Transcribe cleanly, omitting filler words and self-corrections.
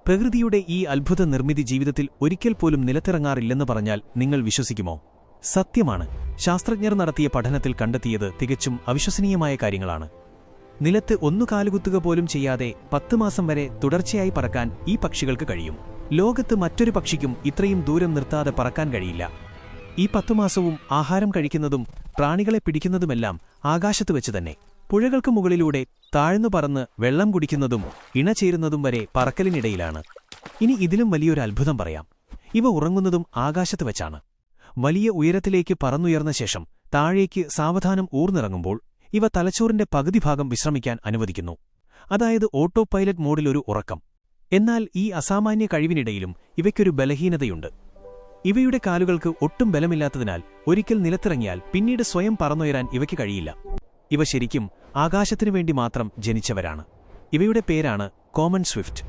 പ്രകൃതിയുടെ ഈ അത്ഭുത നിർമ്മിതി ജീവിതത്തിൽ ഒരിക്കൽ പോലും നിലത്തിറങ്ങാറില്ലെന്ന് പറഞ്ഞാൽ നിങ്ങൾ വിശ്വസിക്കുമോ? സത്യമാണ്. ശാസ്ത്രജ്ഞർ നടത്തിയ പഠനത്തിൽ കണ്ടെത്തിയത് തികച്ചും അവിശ്വസനീയമായ കാര്യങ്ങളാണ്. നിലത്ത് ഒന്നു കാലുകുത്തുക പോലും ചെയ്യാതെ 10 മാസം വരെ തുടർച്ചയായി പറക്കാൻ ഈ പക്ഷികൾക്ക് കഴിയും. ലോകത്ത് മറ്റൊരു പക്ഷിക്കും ഇത്രയും ദൂരം നിർത്താതെ പറക്കാൻ കഴിയില്ല. ഈ 10 മാസവും ആഹാരം കഴിക്കുന്നതും പ്രാണികളെ പിടിക്കുന്നതുമെല്ലാം ആകാശത്ത് വെച്ച് തന്നെ. പുഴകൾക്ക് മുകളിലൂടെ താഴ്ന്നു പറന്ന് വെള്ളം കുടിക്കുന്നതും ഇണചേരുന്നതും വരെ പറക്കലിനിടയിലാണ്. ഇനി ഇതിലും വലിയൊരു അത്ഭുതം പറയാം. ഇവ ഉറങ്ങുന്നതും ആകാശത്ത് വെച്ചാണ്. വലിയ ഉയരത്തിലേക്ക് പറന്നുയർന്ന ശേഷം താഴേക്ക് സാവധാനം ഊർന്നിറങ്ങുമ്പോൾ ഇവ തലച്ചോറിന്റെ പകുതി ഭാഗം വിശ്രമിക്കാൻ അനുവദിക്കുന്നു. അതായത് ഓട്ടോ പൈലറ്റ് മോഡിലൊരു ഉറക്കം. എന്നാൽ ഈ അസാമാന്യ കഴിവിനിടയിലും ഇവയ്ക്കൊരു ബലഹീനതയുണ്ട്. ഇവയുടെ കാലുകൾക്ക് ഒട്ടും ബലമില്ലാത്തതിനാൽ ഒരിക്കൽ നിലത്തിറങ്ങിയാൽ പിന്നീട് സ്വയം പറന്നുയരാൻ ഇവയ്ക്ക് കഴിയില്ല. ഇവ ശരിക്കും ആകാശത്തിനു വേണ്ടി മാത്രം ജനിച്ചവരാണ്. ഇവയുടെ പേരാണ് കോമൺ സ്വിഫ്റ്റ്.